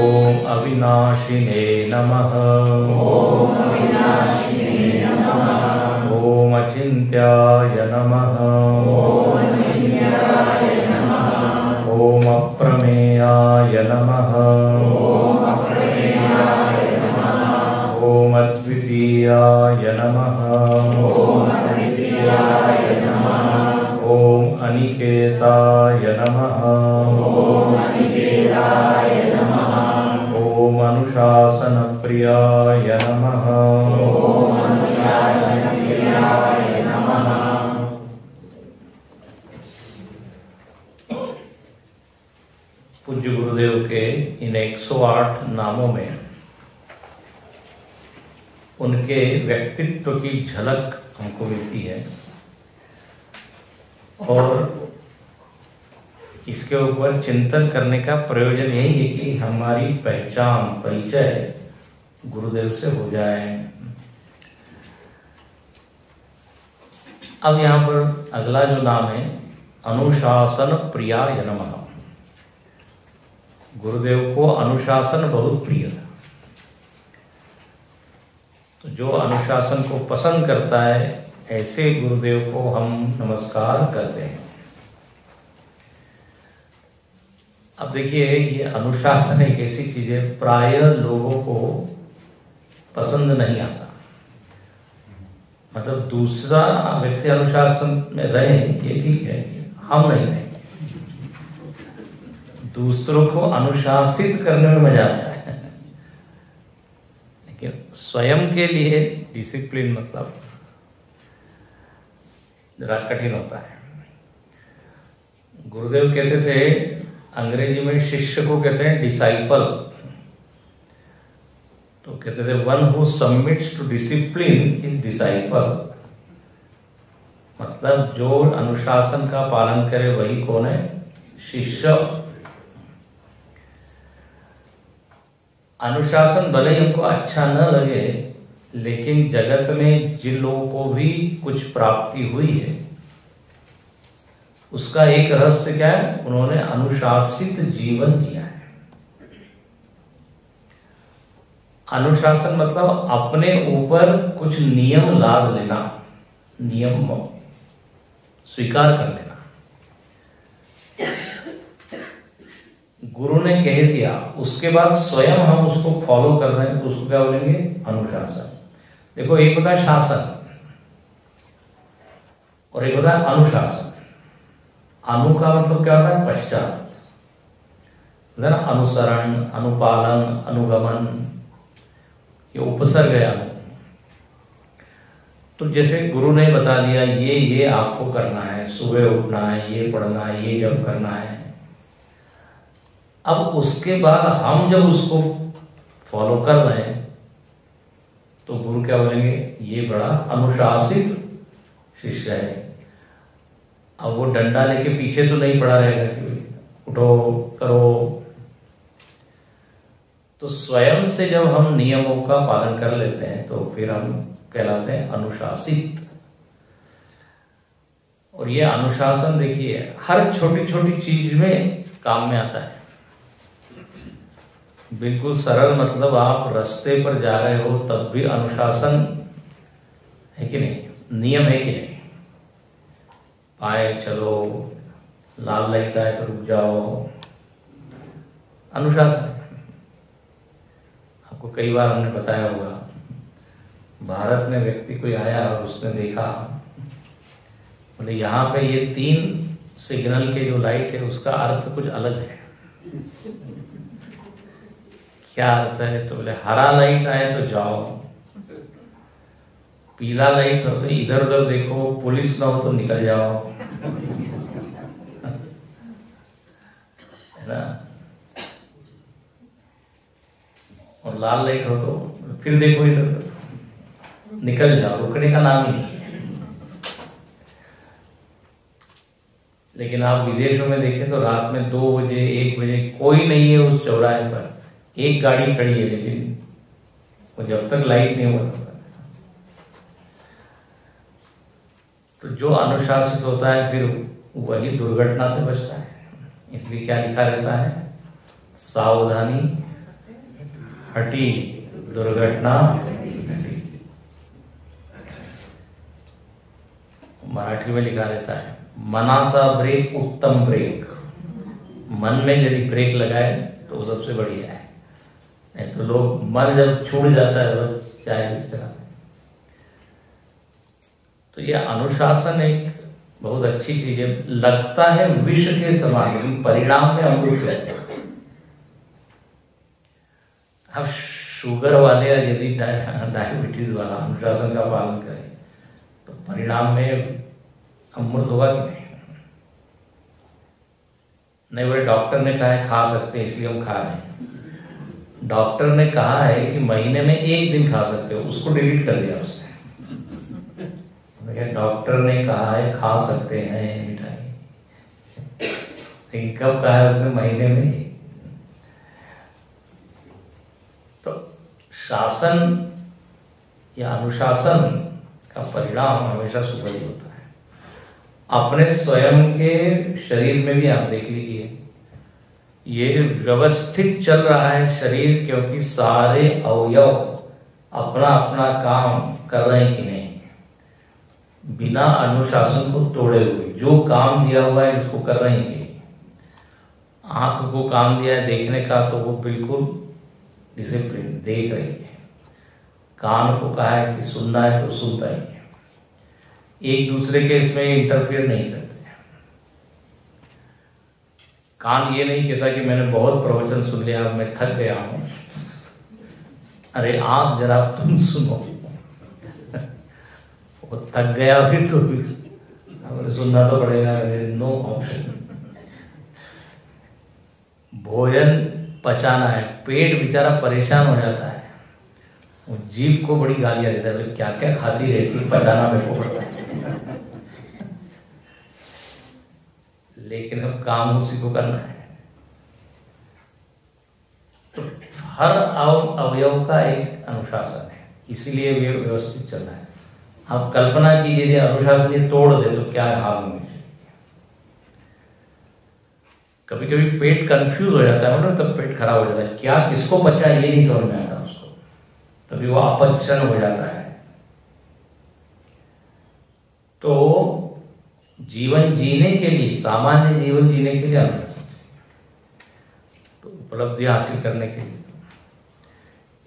ओम अविनाशिने नमः। ओम अचिन्त्याय नमः। ओम अप्रमेयाय नमः। ओम अद्वितीयाय नमः। ओम अनिकेताय नमः। ओम अनुशासन प्रियाय नमः। पूज्य गुरुदेव के इन 108 नामों में उनके व्यक्तित्व की झलक हमको मिलती है और इसके ऊपर चिंतन करने का प्रयोजन यही है कि हमारी पहचान परिचय गुरुदेव से हो जाए। अब यहाँ पर अगला जो नाम है अनुशासन प्रियाय नमः। गुरुदेव को अनुशासन बहुत प्रिय था, तो जो अनुशासन को पसंद करता है ऐसे गुरुदेव को हम नमस्कार करते हैं। अब देखिए, ये अनुशासन एक ऐसी चीज है प्राय लोगों को पसंद नहीं आता। मतलब दूसरा व्यक्ति अनुशासन में रहे ये ठीक है, हम नहीं रहे। दूसरों को अनुशासित करने में मजा आता है, लेकिन स्वयं के लिए डिसिप्लिन मतलब जरा कठिन होता है। गुरुदेव कहते थे, अंग्रेजी में शिष्य को कहते हैं डिसाइपल। तो कहते थे one who submits to discipline is disciple. मतलब जो अनुशासन का पालन करे वही कौन है? शिष्य। अनुशासन भले ही हमको अच्छा न लगे, लेकिन जगत में जिन लोगों को भी कुछ प्राप्ति हुई है उसका एक रहस्य क्या है? उन्होंने अनुशासित जीवन जिया है। अनुशासन मतलब अपने ऊपर कुछ नियम लाद लेना, नियम स्वीकार कर लेना। गुरु ने कह दिया, उसके बाद स्वयं हम उसको फॉलो कर रहे हैं, तो उसको क्या बोलेंगे? अनुशासन। देखो, एक होता है शासन और एक होता है अनुशासन। अनु का मतलब क्या होता है? पश्चात, अनुसरण, अनुपालन, अनुगमन, ये उपसर्ग है अनु। तो जैसे गुरु ने बता दिया ये आपको करना है, सुबह उठना है, ये पढ़ना है, ये जब करना है। अब उसके बाद हम जब उसको फॉलो कर रहे हैं तो गुरु क्या बोलेंगे? ये बड़ा अनुशासित शिष्य है। अब वो डंडा लेके पीछे तो नहीं पड़ा रहेगा कि उठो करो। तो स्वयं से जब हम नियमों का पालन कर लेते हैं तो फिर हम कहलाते हैं अनुशासित। और ये अनुशासन देखिए हर छोटी छोटी चीज में काम में आता है। बिल्कुल सरल, मतलब आप रास्ते पर जा रहे हो तब भी अनुशासन है कि नहीं? नियम है कि नहीं? आए चलो, लाल लाइट आए तो रुक जाओ, अनुशासन। आपको कई बार हमने बताया होगा, भारत में व्यक्ति कोई आया और उसने देखा, बोले यहाँ पे ये 3 सिग्नल के जो लाइट है उसका अर्थ कुछ अलग है। क्या अर्थ है? तो बोले हरा लाइट आए तो जाओ, पीला लाइट हो तो इधर उधर देखो, पुलिस ना हो तो निकल जाओ, है ना? और लाल लाइट हो तो फिर देखो इधर उधर, निकल जाओ, रुकने का नाम ही नहीं है। लेकिन आप विदेशों में देखें तो रात में 2 बजे 1 बजे कोई नहीं है उस चौराहे पर, एक गाड़ी खड़ी है, लेकिन वो जब तक लाइट नहीं हुआ तो जो अनुशासित होता है फिर वही दुर्घटना से बचता है। इसलिए क्या लिखा रहता है, सावधानी हटी दुर्घटना घटी। मराठी में लिखा रहता है, मनाचा ब्रेक उत्तम ब्रेक। मन में यदि ब्रेक लगाए तो वो सबसे बढ़िया है, नहीं तो लोग मन जब छूट जाता है बस चाहे इस तरह। तो यह अनुशासन एक बहुत अच्छी चीज है, लगता है विष के समान लेकिन परिणाम में अमृत लगता है। अब शुगर वाले या यदि डायबिटीज वाला अनुशासन का पालन करे तो परिणाम में अमृत होगा कि नहीं? नहीं, बोले डॉक्टर ने कहा है खा सकते हैं इसलिए हम खा रहे हैं। डॉक्टर ने कहा है कि महीने में 1 दिन खा सकते हो, उसको डिलीट कर दिया उसने। डॉक्टर ने कहा है खा सकते हैं मिठाई, लेकिन कब कहा है उसने? महीने में। तो शासन या अनुशासन का परिणाम हमेशा सुखद होता है। अपने स्वयं के शरीर में भी आप देख लीजिए, ये व्यवस्थित चल रहा है शरीर, क्योंकि सारे अवयव अपना अपना काम कर रहे हैं कि नहीं, बिना अनुशासन को तोड़े हुए जो काम दिया हुआ है इसको कर रहे हैं। आंख को काम दिया है देखने का तो वो बिल्कुल डिसिप्लिन देख रही है, कान को कहा है कि सुनना है तो सुनता ही है, एक दूसरे के इसमें इंटरफेयर नहीं करते। कान ये नहीं कहता कि मैंने बहुत प्रवचन सुन लिया अब मैं थक गया हूं। अरे आंख जरा तुम सुनो, वो थक गया फिर तो सुनना तो पड़ेगा, नो ऑप्शन। भोजन पचाना है, पेट बेचारा परेशान हो जाता है, वो जीभ को बड़ी गालियां देता है, क्या क्या खाती रहती, पचाना मेरे को पड़ता है। लेकिन अब काम उसी को करना है। तो हर अवयव का एक अनुशासन है, इसीलिए वे व्यवस्थित चल रहा है। आप कल्पना कीजिए यदि अनुशासन ये तोड़ दे तो क्या हाल होंगे। कभी कभी पेट कंफ्यूज हो जाता है, मतलब तब पेट खराब हो जाता है, क्या किसको पचा ये नहीं समझ में आता उसको, तभी वो अपचन हो जाता है। तो जीवन जीने के लिए, सामान्य जीवन जीने के लिए अनुशासन, तो उपलब्धि हासिल करने के लिए,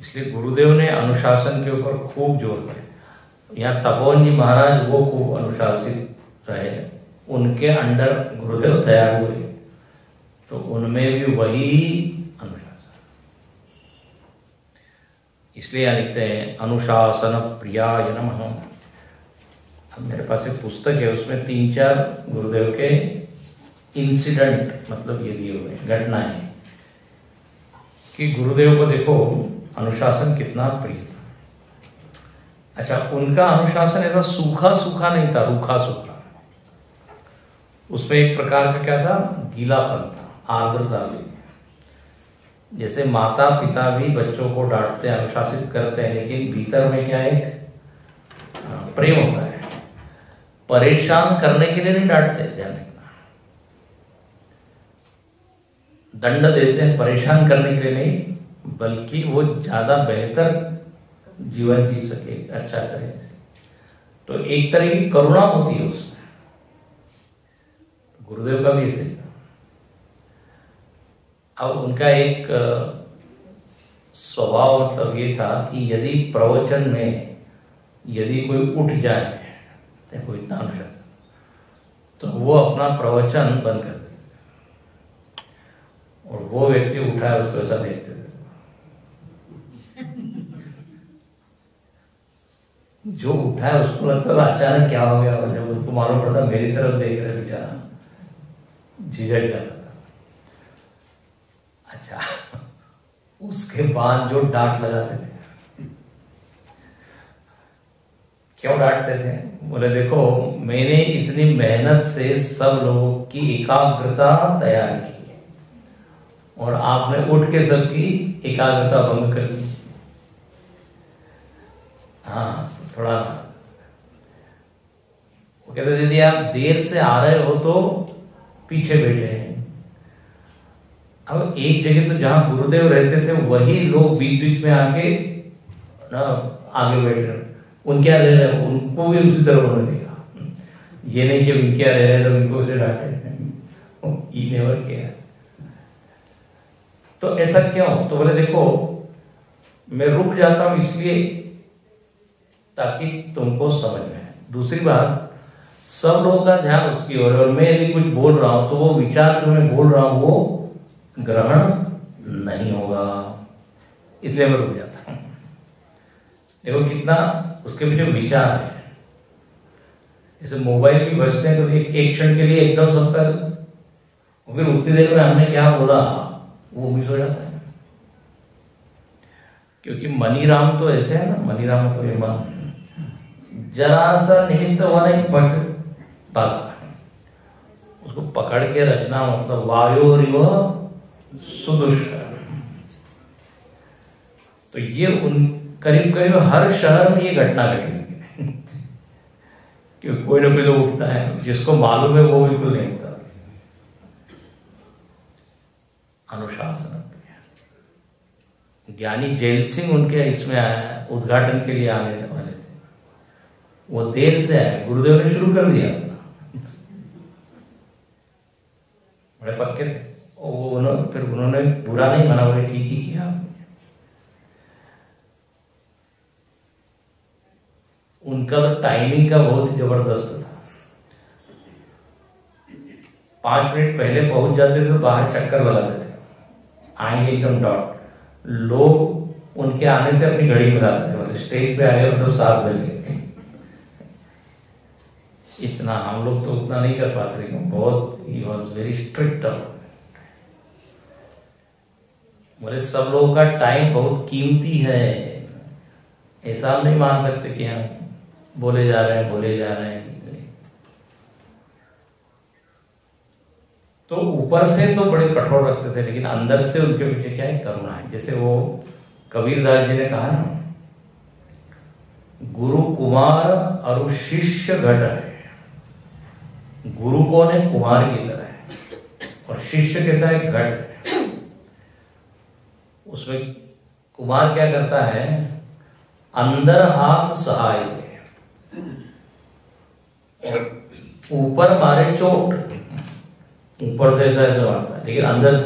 इसलिए गुरुदेव ने अनुशासन के ऊपर खूब जोर दिया। यहाँ तपोवन जी महाराज वो खूब अनुशासित रहे, उनके अंडर गुरुदेव तैयार हुए, तो उनमें भी वही अनुशासन। इसलिए लिखते हैं अनुशासन प्रियाय नमः। अब मेरे पास एक पुस्तक है, उसमें 3-4 गुरुदेव के इंसिडेंट, मतलब ये दिए हुए घटनाएं कि गुरुदेव को देखो अनुशासन कितना प्रिय था। अच्छा, उनका अनुशासन ऐसा सूखा सूखा नहीं था, रूखा सूखा, उसमें एक प्रकार का क्या था, गीलापन था, आर्द्रता थी। जैसे माता पिता भी बच्चों को डांटते हैं, अनुशासित करते हैं, लेकिन भीतर में क्या है, प्रेम होता है। परेशान करने के लिए नहीं डांटते, ध्यान रखना, दंड देते हैं परेशान करने के लिए नहीं, बल्कि वो ज्यादा बेहतर जीवन जी सके, अच्छा करे। तो एक तरह की करुणा होती है उसमें। गुरुदेव का भी ऐसे था। अब उनका एक स्वभाव मतलब ये था कि यदि प्रवचन में यदि कोई उठ जाए, देखो इतना अनुशासन, तो वो अपना प्रवचन बंद कर देते, और वो व्यक्ति उठा है उसको ऐसा देखते थे। जो उठा है उसको लगता था अचानक क्या हो गया, जब उसको मालूम पड़ता मेरी तरफ देख रहे बेचारा झिझक जाता था। अच्छा, उसके बाद जो डांट लगाते थे, क्यों डांटते थे, बोले देखो मैंने इतनी मेहनत से सब लोगों की एकाग्रता तैयार की है और आपने उठ के सबकी एकाग्रता भंग कर दी। हाँ, थोड़ा वो कहते यदि आप देर से आ रहे हो तो पीछे बैठे हैं, अब एक जगह तो जहां गुरुदेव रहते थे वही लोग बीच बीच में आके ना आगे बैठ रहे, उनके यहाँ रह रहे, उनको भी उसी तरह होने देगा। ये नहीं कि उनके यहाँ रह रहे तो उनको उसे डांटे, ये नेवर किया। तो ऐसा क्यों? तो बोले देखो मैं रुक जाता हूं इसलिए ताकि तुमको समझ में आए। दूसरी बात, सब लोगों का ध्यान उसकी ओर है और मैं यदि कुछ बोल रहा हूं तो वो विचार जो मैं बोल रहा हूं वो ग्रहण नहीं होगा, इसलिए मैं रुक जाता हूं। देखो कितना उसके पीछे विचार है। जैसे मोबाइल भी बजते हैं तो एक क्षण के लिए एकदम सबका, फिर उतनी देर में हमने क्या बोला वो मिस हो जाता है। क्योंकि मनीराम तो ऐसे है ना, मनीराम तो ये मन जरा सा निमित्त होने उसको पकड़ के रखना, मतलब वायोरिव सुदुष्कर। तो ये उन करीब करीब हर शहर में ये घटना घटी कि कोई ना कोई लोग उठता है, जिसको मालूम है वो बिल्कुल नहीं उठता। अनुशासन। ज्ञानी जैल सिंह उनके इसमें आया, उद्घाटन के लिए आने वाले थे, वो देर से आए, गुरुदेव ने शुरू कर दिया, बड़े पक्के थे वो। फिर उन्होंने बुरा नहीं माना, बोले ठीक ही किया। उनका तो टाइमिंग का बहुत ही जबरदस्त था। 5 मिनट पहले पहुंच जाते थे तो बाहर चक्कर लगाते थे, आएंगे एकदम डॉट। लोग उनके आने से अपनी घड़ी मिलाते थे, मतलब स्टेज पे आ गए मतलब 7 बज गए। इतना हम लोग तो उतना नहीं कर पाते, लेकिन बहुत ही वॉज वेरी स्ट्रिक्ट। बोले सब लोगों का टाइम बहुत कीमती है, ऐसा हम नहीं मान सकते कि हम बोले जा रहे हैं। तो ऊपर से तो बड़े कठोर रखते थे, लेकिन अंदर से उनके पीछे क्या है, करुणा है। जैसे वो कबीरदास जी ने कहा ना, गुरु कुमार और शिष्य घट है। गुरु कौन है? कुमार की तरह है, और शिष्य कैसा है? घट है। उसमें कुमार क्या करता है? अंदर हाथ सहाय दे, ऊपर मारे चोट, ऊपर जैसा ऐसा आता है, लेकिन अंदर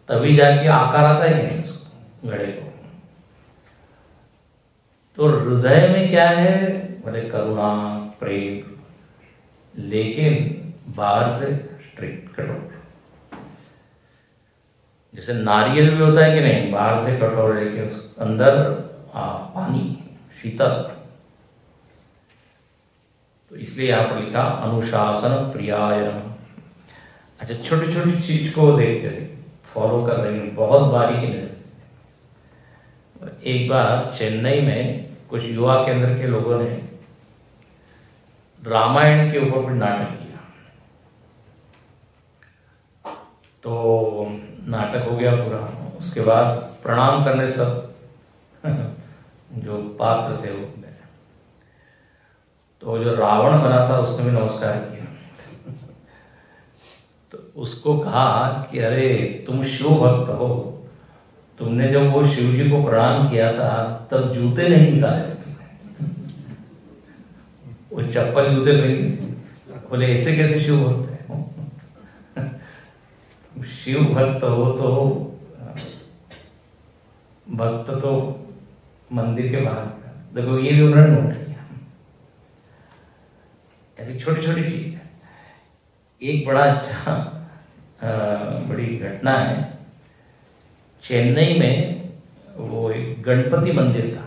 तभी जाके आकार आता है नहीं घड़े को। तो हृदय में क्या है? बोले करुणा, प्रेम, लेकिन बाहर से स्ट्रिक्ट कठोर। जैसे नारियल भी होता है कि नहीं, बाहर से कठोर है, लेकिन अंदर पानी, शीतल। तो इसलिए यहां पर लिखा अनुशासन प्रियाय। अच्छा, छोटी छोटी चीज को देखते थे, फॉलो कर रहे हैं, बहुत बारीकी नहीं। एक बार चेन्नई में कुछ युवा केंद्र के लोगों ने रामायण के ऊपर कुछ नाटक किया। तो नाटक हो गया पूरा, उसके बाद प्रणाम करने सब जो पात्र थे वो, तो जो रावण बना था उसने भी नमस्कार किया। तो उसको कहा कि अरे तुम शिव भक्त हो, तुमने जब वो शिव जी को प्रणाम किया था तब जूते नहीं निकाले थे तुमने, वो चप्पल जूते पहन के। बोले ऐसे कैसे शिव भक्त है? शिव भक्त हो तो भक्त तो मंदिर के बाहर। देखो ये भी उन्होंने नोट किया, छोटी छोटी चीज है। एक बड़ा अच्छा बड़ी घटना है, चेन्नई में वो एक गणपति मंदिर था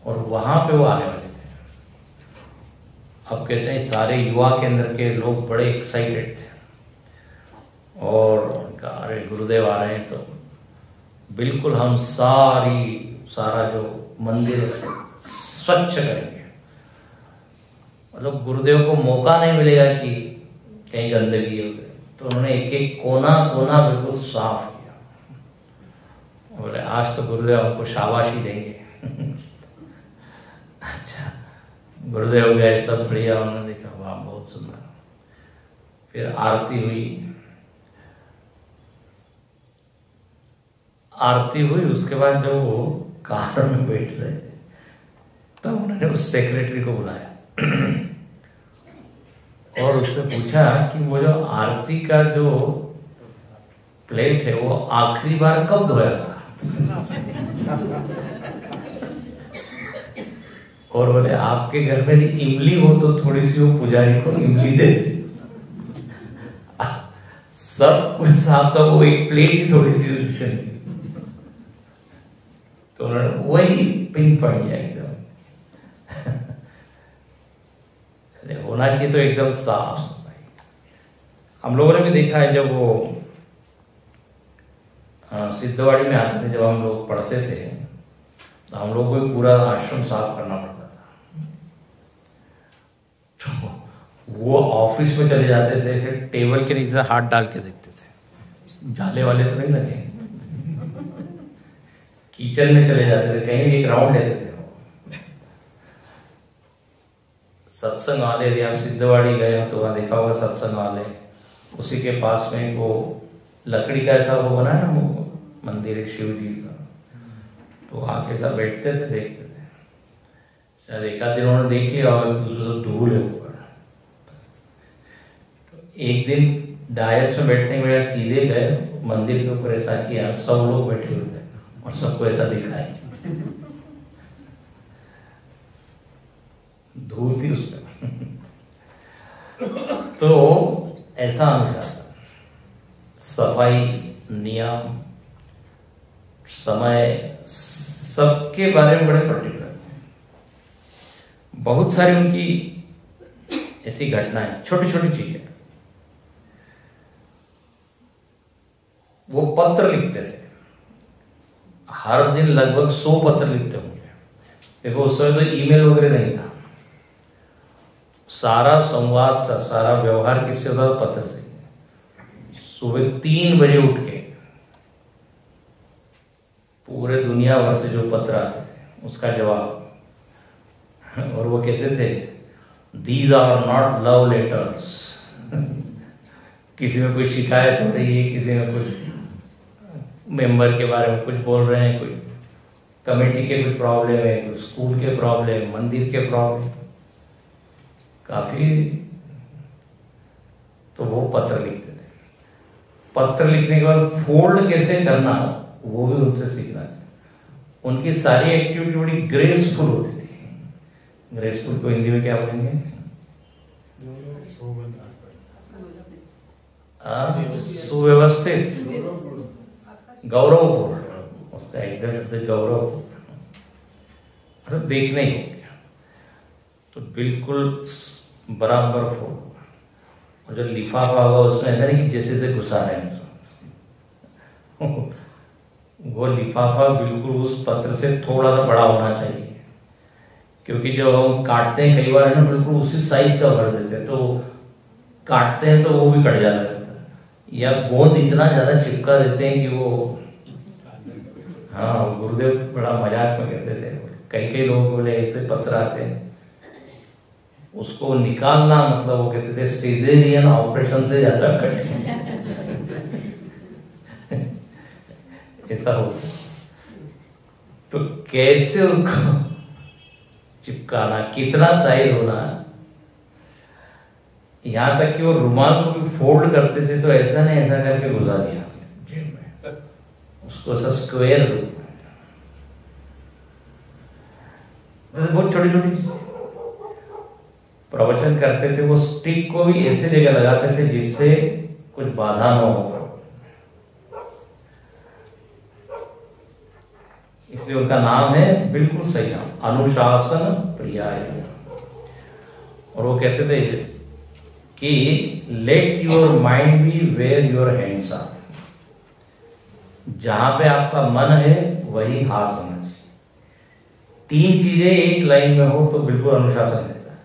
और वहां पे वो आने वाले थे। अब कहते हैं सारे युवा केंद्र के लोग बड़े एक्साइटेड थे और उनका अरे गुरुदेव आ रहे हैं, तो बिल्कुल हम सारा जो मंदिर स्वच्छ करेंगे। मतलब गुरुदेव को मौका नहीं मिलेगा कि कहीं गंदगी हो गई, तो उन्होंने एक एक कोना कोना बिल्कुल साफ किया। बोले आज तो गुरुदेव हमको शाबाशी देंगे। अच्छा, गुरुदेव गए, सब बढ़िया, उन्होंने देखा वाह बहुत सुंदर। फिर आरती हुई, आरती हुई, उसके बाद जब वो कार में बैठ रहे थे तब उन्होंने उस सेक्रेटरी को बुलाया और उससे पूछा कि वो जो आरती का जो प्लेट है वो आखिरी बार कब धोया था? और बोले आपके घर में यदि इमली हो तो थोड़ी सी वो पुजारी को इमली दे दे। सब कुछ साफ था, वो एक प्लेट ही थोड़ी सी तो उन्होंने वही पिन पॉइंट किया एकदम। होना चाहिए तो एकदम साफ सफाई। हम लोगों ने भी देखा है जब वो सिद्धवाड़ी में आते थे, जब हम लोग पढ़ते थे तो हम लोग को पूरा आश्रम साफ करना पड़ता था। तो वो ऑफिस में चले जाते थे, फिर टेबल के नीचे हाथ डाल के देखते थे, जाले वाले तो नहीं लगे। किचन में चले जाते थे, कहीं भी एक राउंड लेते थे। सत्संग वाले, यदि आप सिद्धवाड़ी गए हो तो वहां देखा होगा सत्संग वाले, उसी के पास में वो लकड़ी का ऐसा वो बना है ना, वो मंदिर है शिव जी का, तो आके सब बैठते थे, देखते थे। शायद एक आध दिन उन्होंने देखी और तो धूल है ऊपर। तो एक दिन डायस में बैठने के बजाय सीधे गए मंदिर के ऊपर, ऐसा किया, सब लोग बैठे हुए थे और सबको ऐसा दिखाई धूल थी उसमें। तो ऐसा अनुशासन, सफाई, नियम, समय, सबके बारे में बड़े पर्टिकुलर थे। बहुत सारी उनकी ऐसी घटनाएं, छोटी छोटी चीजें। वो पत्र लिखते थे, हर दिन लगभग 100 पत्र लिखते होंगे। देखो उस समय तो ईमेल वगैरह नहीं था, सारा संवाद, सारा व्यवहार किससे होता था? पत्र से। सुबह 3 बजे उठ के पूरे दुनिया भर से जो पत्र आते थे उसका जवाब, और वो कहते थे these are not love letters. किसी में कोई शिकायत हो रही है, किसी में कुछ मेंबर के बारे में कुछ बोल रहे हैं, कोई कमेटी के कुछ प्रॉब्लम है, कोई स्कूल के प्रॉब्लम, मंदिर के प्रॉब्लम, काफी। तो वो पत्र लिखते थे। पत्र लिखने के बाद फोल्ड कैसे करना वो भी उनसे सीखना चाहिए। उनकी सारी एक्टिविटी बड़ी ग्रेसफुल होती थी। ग्रेसफुल को हिंदी में क्या बोलेंगे? सुव्यवस्थित, गौरवपूर्ण, उसका एकदम शब्द गौरवपूर्ण, मतलब देखने ही हो गया तो बिल्कुल बराबर फोल्ड। और जो लिफाफा होगा उसमें ऐसा नहीं कि जैसे से घुसा रहे हैं, वो लिफाफा बिल्कुल उस पत्र से थोड़ा सा बड़ा होना चाहिए, क्योंकि जब हम काटते हैं कई बार ना बिल्कुल उसी साइज का भर देते हैं, तो काटते हैं तो वो भी कट जाता है, या गोंद इतना ज्यादा चिपका देते हैं कि वो, हाँ गुरुदेव बड़ा मजाक में कहते थे, कई लोग बोले ऐसे पत्र आते हैं उसको निकालना, मतलब वो कहते थे सिजेरियन ऑपरेशन से ज्यादा कठिन। ऐसा हो तो कैसे उनको चिपकाना, कितना साइज होना, यहां तक कि वो रुमाल को भी फोल्ड करते थे तो ऐसा नहीं ऐसा करके घुसा दिया जेब में, उसको ऐसा स्क्वायर रूप में। बहुत छोटी छोटी प्रवचन करते थे, वो स्टिक को भी ऐसे जगह लगाते थे जिससे कुछ बाधा न हो, इसलिए उनका नाम है, बिल्कुल सही नाम, अनुशासन प्रियाय। और वो कहते थे कि let your mind be where your hands are, जहां पे आपका मन है वही हाथ होना चाहिए। 3 चीजें एक लाइन में हो तो बिल्कुल अनुशासन रहता है,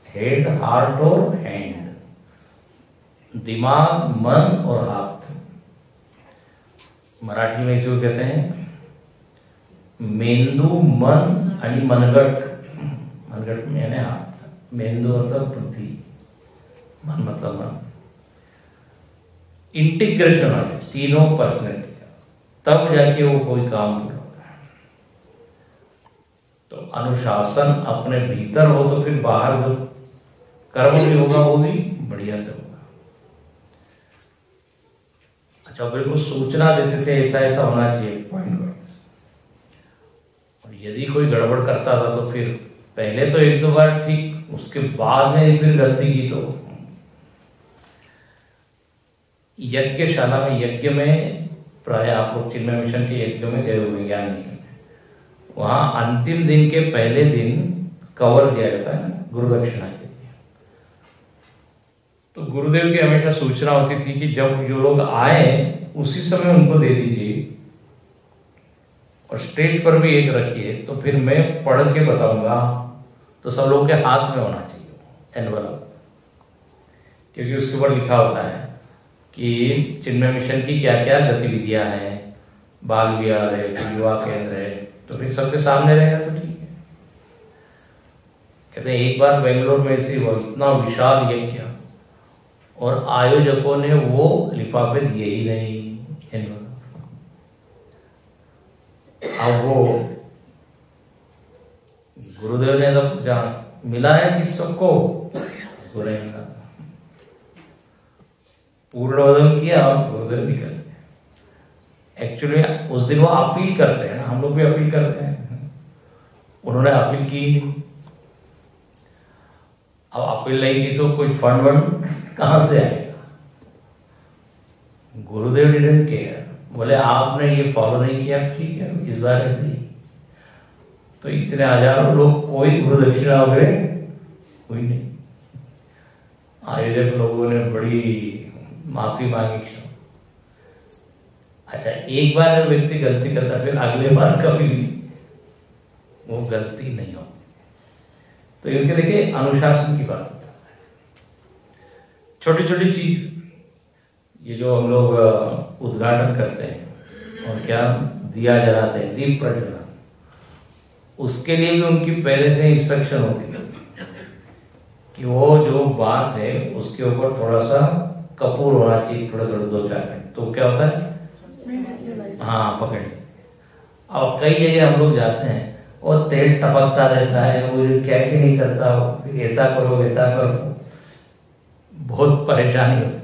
हेड, हार्ट और हैंड, दिमाग, मन और हाथ। मराठी में इसको कहते हैं मेंदू, मन आणि मनगट। मनगट में यानी हाथ, मेंदू मतलब बुद्धि, मन मतलब मन। इंटीग्रेशन वाले तीनों पर्सनैलिटी का, तब जाके वो कोई काम पूरा होता है। तो अनुशासन अपने भीतर हो तो फिर बाहर जो कर्म भी होगा वो भी बढ़िया से होगा। अच्छा, बिल्कुल सूचना देते थे ऐसा ऐसा होना चाहिए पॉइंट वाइज, और यदि कोई गड़बड़ करता था तो फिर पहले तो एक दो बार ठीक, उसके बाद में फिर गलती की तो यज्ञशाला में, यज्ञ में प्राय आप लोग चिन्मय मिशन के यज्ञ में गए हुए ज्ञानी, वहां अंतिम दिन के पहले दिन कवर दिया जाता है गुरु दक्षिणा के लिए। तो गुरुदेव की हमेशा सूचना होती थी कि जब जो लोग आए उसी समय उनको दे दीजिए, और स्टेज पर भी एक रखिए, तो फिर मैं पढ़ के बताऊंगा तो सब लोगों के हाथ में होना चाहिए एनवलप, क्योंकि उसके ऊपर लिखा होता है कि चिन्मय मिशन की क्या क्या गतिविधियां हैं, बाल विहार है, युवा केंद्र है, तो फिर सबके सामने रहेगा तो ठीक है। कहते हैं एक बार बेंगलोर में से वो इतना विशाल यज्ञ, और आयोजकों ने वो लिफाफे दिए ही नहीं। अब वो गुरुदेव ने जब जहां मिला है कि सबको पूर्ण किया, और गुरुदेव भी कर एक्चुअली उस दिन वो अपील करते हैं ना, हम लोग भी अपील करते हैं, उन्होंने अपील की नहीं। अब अपील नहीं की तो कोई फंड वंड कहां से आएगा? गुरुदेव डिडंट केयर, बोले आपने ये फॉलो नहीं किया, ठीक है इस बार ऐसे ही। तो इतने हजारों लोग, कोई गुरु दक्षिणा वगैरह कोई नहीं। आयोजक लोगों ने बड़ी माफी मांगी। अच्छा, एक बार जब व्यक्ति गलती करता है फिर अगले बार कभी भी वो गलती नहीं होती। तो इनके देखिए अनुशासन की बात होता है, छोटी छोटी चीज, ये जो हम लोग उद्घाटन करते हैं और क्या दिया जलाते हैं, दीप प्रज्वलन, उसके लिए भी उनकी पहले से इंस्ट्रक्शन होती है कि वो जो बात है उसके ऊपर थोड़ा सा कपूर होना चाहिए, थोड़ा थोड़ा 2-4 मिनट, तो क्या होता है हाँ पकड़। अब कई जगह हम लोग जाते हैं और तेज टपकता रहता है, वो कैच ही नहीं करता, ऐसा करो वैसा करो, बहुत परेशानी होती।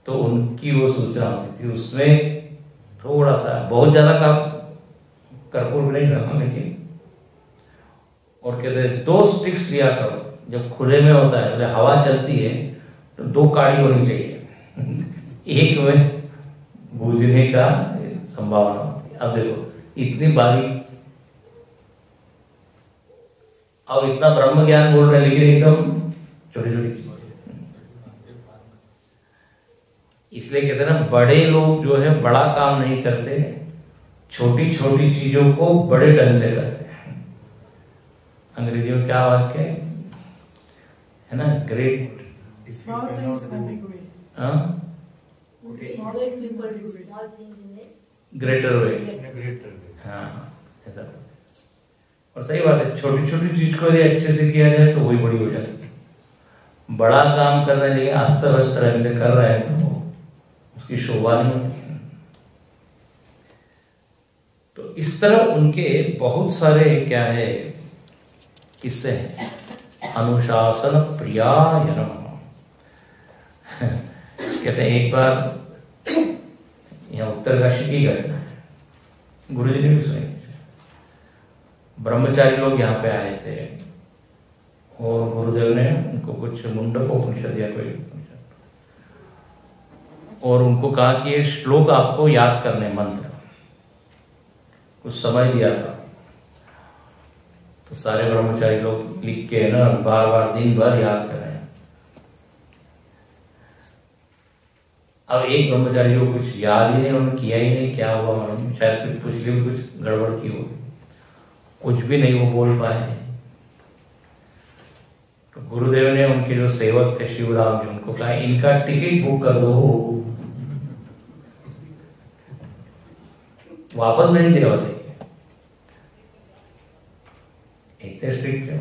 तो उनकी वो सूचना होती थी, उसमें थोड़ा सा, बहुत ज्यादा काम कर्पूर भी नहीं रखा, लेकिन और कहते 2 स्टिक्स लिया करो, जब खुले में होता है, मतलब हवा चलती है तो 2 काड़ी होनी चाहिए, एक में बूझने का संभावना होती है। अब देखो इतनी बारीक, अब इतना ब्रह्म ज्ञान बोल रहे हैं, लेकिन एकदम छोटी छोटी चीज। इसलिए कहते हैं ना, बड़े लोग जो है बड़ा काम नहीं करते, छोटी छोटी चीजों को बड़े ढंग से करते हैं। अंग्रेजी में क्या वाक्य है ना, great Small things in a big way. Greater way, हाँ ऐसा। और सही बात है, छोटी छोटी चीज को यदि अच्छे से किया जाए तो वही बड़ी हो जाती है। बड़ा काम कर रहे हैं लेकिन अस्त व्यस्त ढंग से कर रहे हैं तो उसकी शोभा नहीं होती। तो इस तरह उनके बहुत सारे क्या है किस्से हैं। अनुशासन प्रियायनम, कहते हैं एक बार यहाँ उत्तरकाशी की घटना है, गुरु जी ने भी सुनाई। ब्रह्मचारी लोग यहाँ पे आए थे और गुरुदेव ने उनको कुछ मुंडकोपनिषद या कोई और उनको कहा कि ये श्लोक आपको याद करने, मंत्र कुछ समय दिया था। तो सारे ब्रह्मचारी लोग लिख के ना बार बार दिन भर याद कर रहे हैं। अब एक ब्रह्मचारी को कुछ याद ही नहीं, उन्होंने किया ही नहीं, क्या हुआ मालूम, शायद कुछ पिछले भी कुछ गड़बड़ की हो, कुछ भी नहीं वो बोल पाए। तो गुरुदेव ने उनके जो सेवक थे शिवराम जी, उनको कहा इनका टिकट बुक कर दो, वापस नहीं दिया बताइए। इतने स्ट्रिक्ट थे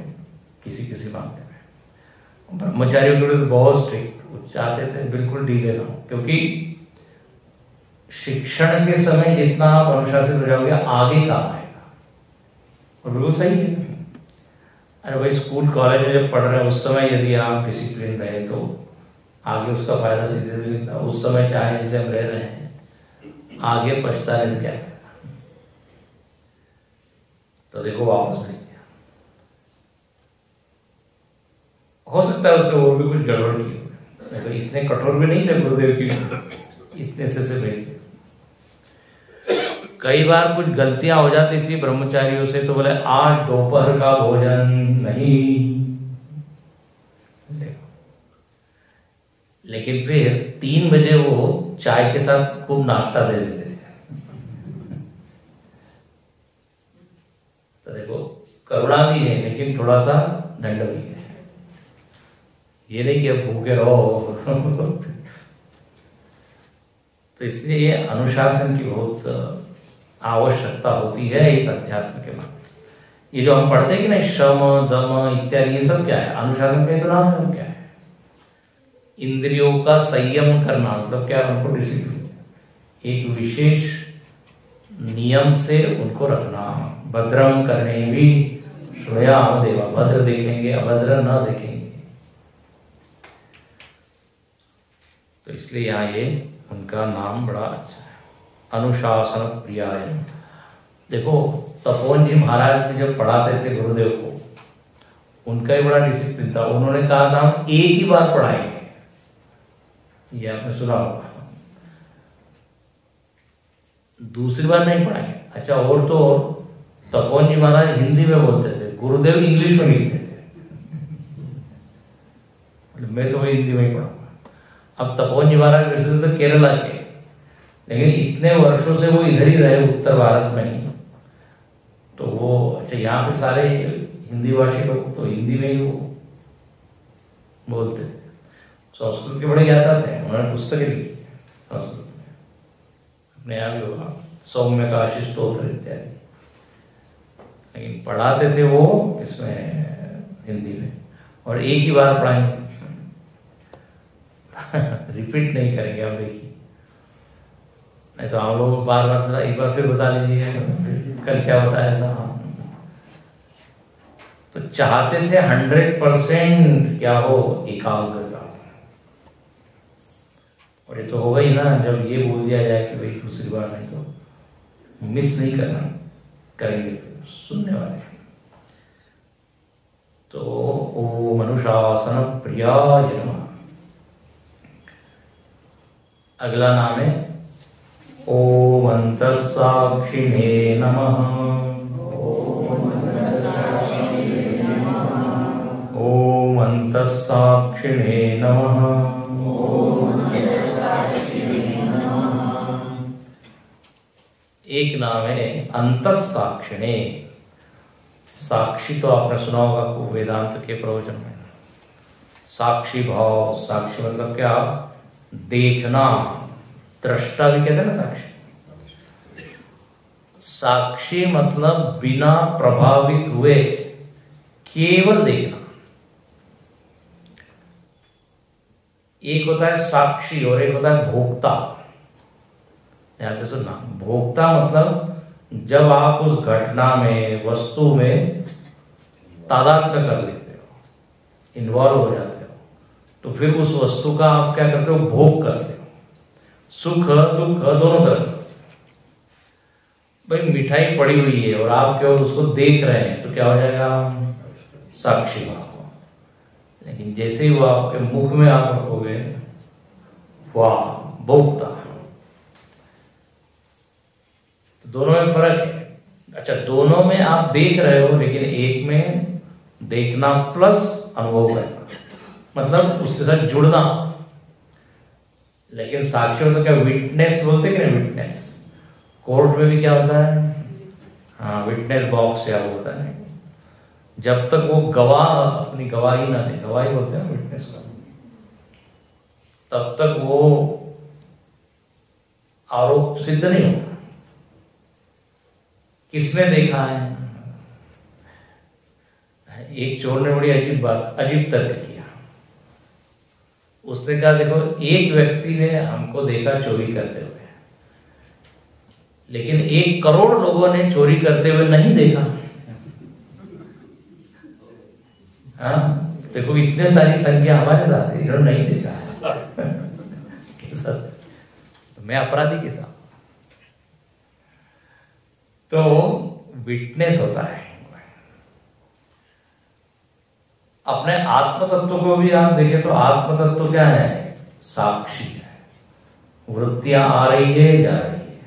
किसी किसी मामले में। ब्रह्मचारियों के लिए बहुत स्ट्रिक्ट, चाहते थे बिल्कुल ढीले ना हो, क्योंकि शिक्षण के समय जितना आप अनुशासित हो जाओगे आगे काम आएगा। और बिल्कुल सही है। अरे भाई स्कूल कॉलेज में जब पढ़ रहे हैं उस समय यदि आप डिसिप्लिन रहे तो आगे उसका फायदा सीधे से मिलता है। उस समय चाहे जैसे हम रह रहे हैं आगे पछताने से क्या है। तो देखो वापस भेज दिया। हो सकता है उसने और भी कुछ गड़बड़ की, तो इतने कठोर भी नहीं थे गुरुदेव की, इतने से भेज। कई बार कुछ गलतियां हो जाती थी ब्रह्मचारियों से, तो बोले आज दोपहर का भोजन नहीं, लेकिन फिर 3 बजे वो चाय के साथ खूब नाश्ता दे देते थे। तो देखो करुणा भी है लेकिन थोड़ा सा दंड भी है। ये नहीं कि अब भूखे रहो। तो इसलिए ये अनुशासन की बहुत आवश्यकता होती है इस अध्यात्म के बाद। ये जो हम पढ़ते हैं कि ना शम दम इत्यादि, ये सब क्या है? अनुशासन का तो नाम क्या है? इंद्रियों का संयम करना, मतलब क्या? उनको डिसिप्लिन, एक विशेष नियम से उनको रखना। भद्रम करने भी श्रेयाम देवा, भद्र देखेंगे अभद्र न देखेंगे। तो इसलिए यहाँ ये उनका नाम बड़ा अच्छा है, अनुशासन प्रियाय। देखो तपोवन जी महाराज भी जब पढ़ाते थे गुरुदेव को, उनका ही बड़ा डिसिप्लिन था। उन्होंने कहा था हम एक ही बार पढ़ाएंगे, ये आपने सुना होगा, दूसरी बार नहीं पढ़ाएंगे। अच्छा, और तो तपोवन जी महाराज हिंदी में बोलते थे, गुरुदेव इंग्लिश में लिखते थे। मैं तो वही हिंदी में ही पढ़ा। अब तपोवन जी महाराज वैसे तो केरला के, लेकिन इतने वर्षों से वो इधर ही रहे, उत्तर भारत में ही। तो वो अच्छा, यहाँ पे सारे हिंदी भाषी लोग तो हिंदी में ही वो बोलते थे। संस्कृत के बड़े ज्ञाता थे, उन्होंने पुस्तकें लिखी संस्कृत में, अपने यहाँ भी होगा सौम्य का स्तोत्र इत्यादि, लेकिन पढ़ाते थे वो इसमें हिंदी में। और एक ही बार पढ़ाएंगे, रिपीट नहीं करेंगे। आप देखिए, नहीं तो हम लोग बार बार एक बार फिर बता लीजिए कल क्या बताया था। तो चाहते थे 100% क्या हो, एकाग्रता। और ये तो होगा ही ना, जब ये बोल दिया जाए कि भाई दूसरी बार नहीं, तो मिस नहीं करना, करेंगे फिर सुनने वाले। तो ओम अनुशासन प्रियाय नमः। अगला नाम है ओम अंतस्साक्षिणे नमः। ओम अंतस्साक्षिणे नमः। एक नाम है अंतस्साक्षिणे। साक्षी तो आपने सुना होगा वेदांत के प्रवचन में, साक्षी भाव। साक्षी मतलब क्या? देखना, दृष्टा भी कहते हैं ना साक्षी। साक्षी मतलब बिना प्रभावित हुए केवल देखना। एक होता है साक्षी और एक होता है भोक्ता। ध्यान से सुनना, भोक्ता मतलब जब आप उस घटना में, वस्तु में तादात्म्य कर लेते हो, इन्वॉल्व हो जाते हो, तो फिर उस वस्तु का आप क्या करते हो? भोग करते हो। सुख दुख दोनों तरफ। भाई मिठाई पड़ी हुई है और आप केवल उसको देख रहे हैं, तो क्या हो जाएगा? साक्षी भाव। लेकिन जैसे ही वो आपके मुख में आप रखोगे, वाह, भोक्ता। तो दोनों में फर्क है। अच्छा, दोनों में आप देख रहे हो, लेकिन एक में देखना प्लस अनुभव करना, मतलब उसके साथ जुड़ना। लेकिन साक्षी तो क्या? विटनेस बोलते कि नहीं? विटनेस। कोर्ट में भी क्या होता है? हाँ, विटनेस बॉक्स या होता है। जब तक वो गवाह अपनी गवाही ना दे, गवाही बोलते हैं विटनेस का, तब तक वो आरोप सिद्ध नहीं होता। किसने देखा है? एक चोर ने बड़ी अजीब बात, अजीब तर्क किया। उसने कहा देखो, एक व्यक्ति ने हमको देखा चोरी करते हुए, लेकिन 1 करोड़ लोगों ने चोरी करते हुए नहीं देखा। हाँ, देखो इतने सारी संख्या हमारे साथ है, इन्होंने नहीं देखा। तो मैं अपराधी के साथ। तो विटनेस होता है। अपने आत्म तत्व को भी आप देखें तो आत्म तत्व क्या है? साक्षी है। वृत्तियां आ रही है, जा रही है,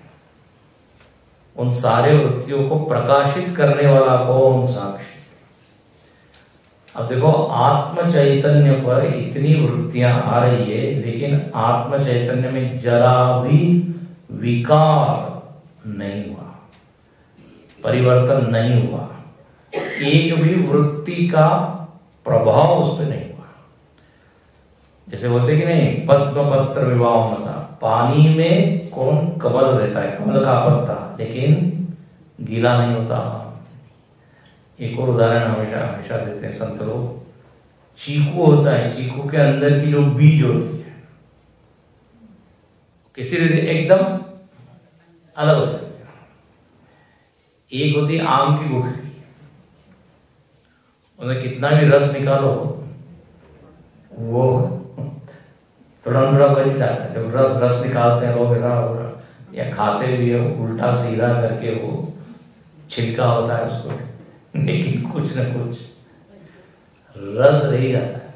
उन सारे वृत्तियों को प्रकाशित करने वाला कौन? साक्षी। अब देखो आत्म चैतन्य पर इतनी वृत्तियां आ रही है, लेकिन आत्म चैतन्य में जरा भी विकार नहीं हुआ, परिवर्तन नहीं हुआ, एक भी वृत्ति का प्रभाव उस पर नहीं हुआ। जैसे बोलते कि नहीं, पद्म पत्र विवाह नशा, पानी में कौन कमल रहता है, कमल का पत्ता, लेकिन गीला नहीं होता। एक और उदाहरण हमेशा हमेशा देते हैं संत लोग, चीकू होता है, चीकू के अंदर की जो बीज होती है किसी रीति एकदम अलग हो जाती है। एक होती है आम की गुठली, उन्हें कितना भी रस निकालो वो थोड़ा थोड़ा बच जाता है। जब रस निकालते हैं लोग या खाते भी है, उल्टा सीधा करके वो छिलका होता है उसको, लेकिन कुछ न कुछ रस रह जाता है,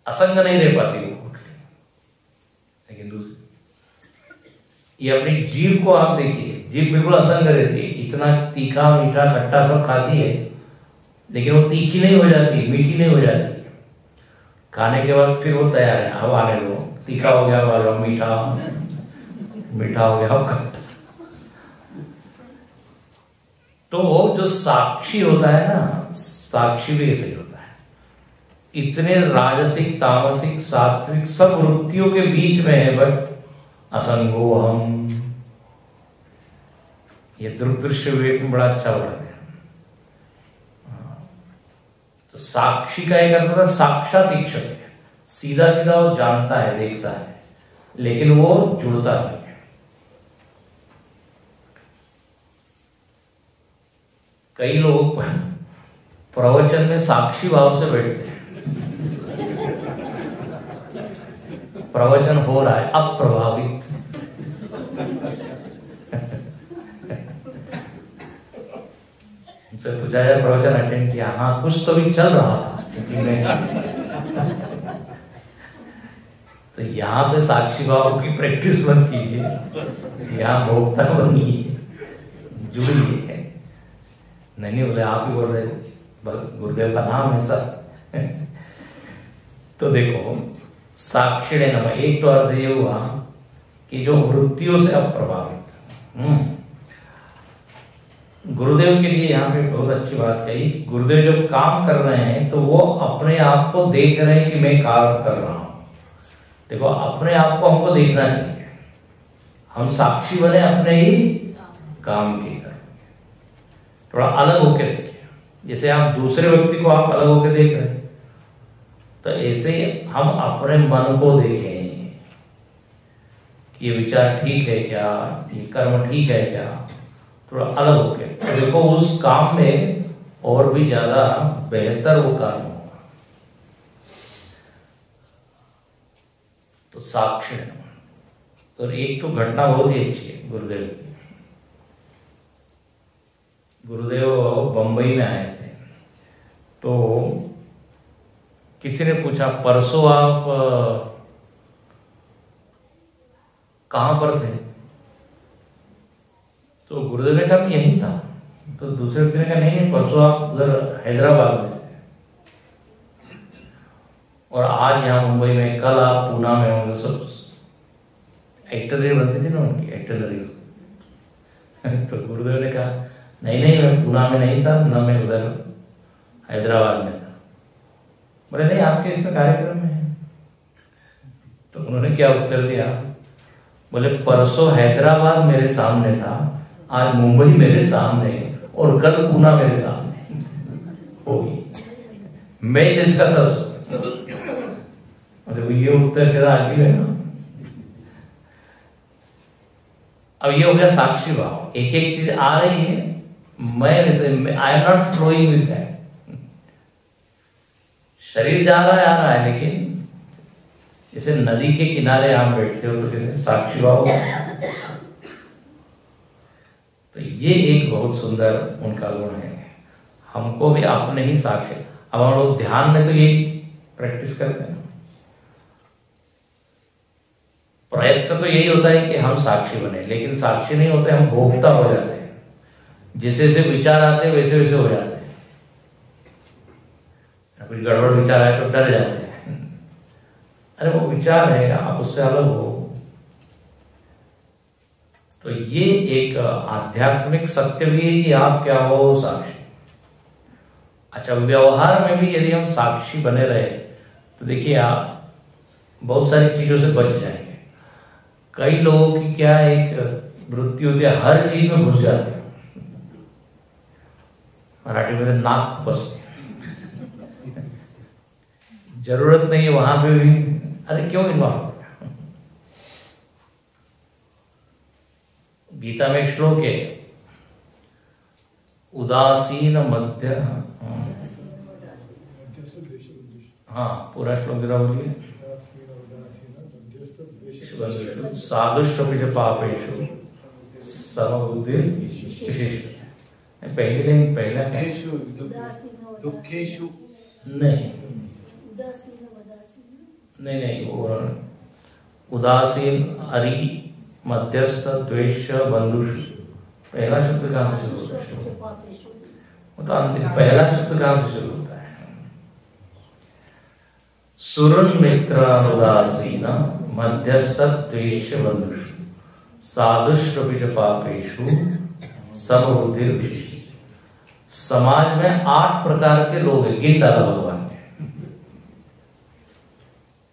असंग नहीं रह पाती वो गुठली। लेकिन दूसरी ये अपनी जीभ को आप देखिए, जीभ बिल्कुल असंग रहती है, इतना तीखा मीठा खट्टा सब खाती है, लेकिन वो तीखी नहीं हो जाती, मीठी नहीं हो जाती। खाने के बाद फिर वो तैयार है, अब आने दो, तीखा हो गया, वाला मीठा, मीठा हो गया, खट्टा। तो जो साक्षी होता है ना, साक्षी भी ऐसे ही होता है। इतने राजसिक, तामसिक, सात्विक सब वृत्तियों के बीच में है, बट असंगो हम। ये दृश्य विवेक में बड़ा अच्छा वर्णन है। तो साक्षी का एक अर्थ होता है साक्षात इच्छा है, सीधा सीधा वो जानता है, देखता है, लेकिन वो जुड़ता नहीं है। कई लोग प्रवचन में साक्षी भाव से बैठते हैं, प्रवचन हो रहा है, अप्रभावित। उनसे पूछा जाए प्रवचन अटेंड किया, हाँ कुछ तो भी चल रहा था। तो यहाँ पे साक्षी भाव की प्रैक्टिस मत कीजिए, यहाँ भोक्ता बनिए, जुड़िए। नहीं बोले आप ही बोल रहे, गुरुदेव का नाम है सर। तो देखो साक्षी नमः, एक तो अर्थ ये हुआ कि जो वृत्तियों से अप्रभावित। गुरुदेव के लिए यहाँ पे बहुत अच्छी बात कही, गुरुदेव जब काम कर रहे हैं तो वो अपने आप को देख रहे हैं कि मैं कार्य कर रहा हूं। देखो अपने आप को हमको देखना चाहिए, हम साक्षी बने अपने ही काम की। थोड़ा अलग होके देखिए, जैसे आप दूसरे व्यक्ति को आप अलग होके देख रहे हैं, तो ऐसे हम अपने मन को देखें कि ये विचार ठीक है क्या, ये कर्म ठीक है क्या, थोड़ा अलग होके। तो देखो उस काम में और भी ज्यादा बेहतर वो काम होगा। तो साक्षी। तो एक तो घटना बहुत ही अच्छी है गुरुदेव की। गुरुदेव बंबई में आए थे, तो किसी ने पूछा परसों आप कहां पर थे? तो गुरुदेव ने कहा मैं यहीं था। तो दूसरे व्यक्ति ने कहा नहीं परसों आप उधर हैदराबाद में थे, और आज यहाँ मुंबई में, कल आप पूना में होंगे। सब एक्टनरी बनती थी ना उनकी, एक्टनरी। तो गुरुदेव ने कहा नहीं मैं पूना में नहीं था, ना मैं उधर हैदराबाद में था। बोले नहीं आपके इसमें कार्यक्रम में है। तो उन्होंने क्या उत्तर दिया, बोले परसों हैदराबाद मेरे सामने था, आज मुंबई मेरे सामने, और कल पूना मेरे सामने होगी। मैं जिसका था मतलब ये उत्तर मेरा अजीब है ना। अब ये हो गया साक्षी भाव, एक एक चीज आ रही है, मैं I am not flowing with that. शरीर जा रहा है आ रहा है, लेकिन जैसे नदी के किनारे आप बैठते हो तो कैसे साक्षी भाव। तो ये एक बहुत सुंदर उनका गुण है। हमको भी अपने ही साक्षी, अब हम लोग ध्यान में तो यही प्रैक्टिस करते हैं, प्रयत्न तो यही होता है कि हम साक्षी बने, लेकिन साक्षी नहीं होते, हम भोक्ता हो जाते हैं। जैसे जैसे विचार आते हैं वैसे वैसे हो जाते हैं। कुछ गड़बड़ विचार आए तो डर जाते हैं, अरे वो विचार है, आप उससे अलग हो। तो ये एक आध्यात्मिक सत्य भी है कि आप क्या हो, साक्षी। अच्छा, व्यवहार में भी यदि हम साक्षी बने रहे तो देखिए आप बहुत सारी चीजों से बच जाएंगे। कई लोगों की क्या एक वृत्ति होती है, हर चीज में घुस जाते हैं। मराठी में नाक बस जरूरत नहीं है वहां पे भी, अरे क्यों इन्वॉल्व। गीता में एक श्लोक है, उदासीन मध्य, हाँ पूरा श्लोक जरा बोलिए। साधुष्व पापेषु समबुद्धि विशिष्ट। पहला दुखेषु नहीं वो उदासीन, अरि, मध्यस्थ, द्वेष, बंधुष। पहला शब्द कहां से शुरू होता है? वो तो अंतिम पहला शब्द कहां से शुरू होता है? सुरुन मित्र उदासीन, मध्यस्थ, द्वेष, बंधुष, साधुष्व पापेषु समबुद्धि विशिष्ट। समाज में 8 प्रकार के लोग हैं, गिन डाला भगवान ने,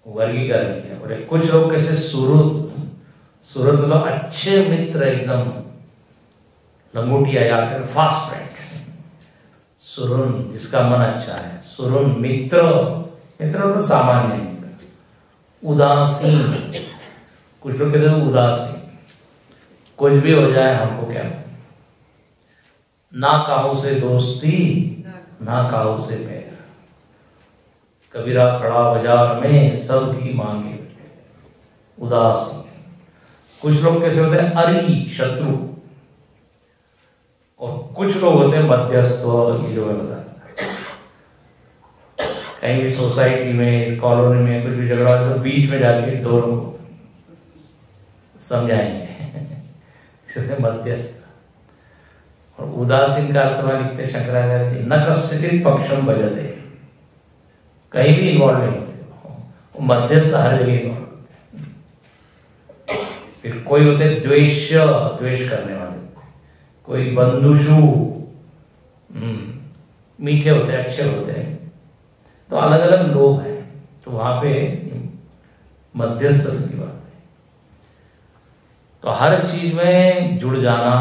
वर्गीकरण किया। बोले कुछ लोग कैसे सुरुद मतलब अच्छे मित्र, एकदम लंगोटिया या फिर फास्ट फ्रेंड। सुरुन जिसका मन अच्छा है, सुरुन मित्र तो सामान्य मित्र। उदासीन, कुछ लोग कहते हैं उदासीन, कुछ भी हो जाए हमको क्या, ना काहू से दोस्ती ना काहू से पैर, कबीरा खड़ा बाजार में सबकी मांगे, उदासीन। कुछ लोग कैसे होते हैं, अरि, शत्रु। और कुछ लोग होते हैं मध्यस्थ, ये जो मैं बता, कहीं भी सोसाइटी में, कॉलोनी में कुछ भी झगड़ा हो तो बीच में जाके दोनों को समझाएंगे मध्यस्थ। और उदासीन का अर्थ लिखते शंकराचार्य, न कस्यचित् पक्षम भजते, कहीं भी इन्वॉल्व नहीं होते, वो मध्यस्थ हर जगह इन्वॉल्व। फिर कोई होते द्वेष करने वाले, कोई बंधुषु, मीठे होते हैं, अच्छे होते हैं। तो अलग अलग लोग हैं, तो वहां पे मध्यस्थ की बात है। तो हर चीज में जुड़ जाना।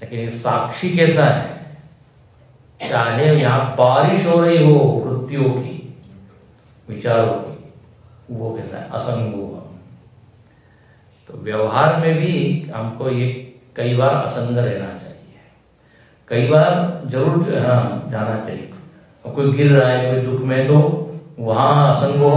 लेकिन साक्षी कैसा है, चाहे यहां बारिश हो रही हो वृत्तियों की, विचारों की, वो कैसा है, असंग हुआ। तो व्यवहार में भी हमको ये कई बार असंग रहना चाहिए, कई बार जरूर जाना चाहिए। कोई गिर रहा है कोई दुख में, तो वहां असंग हो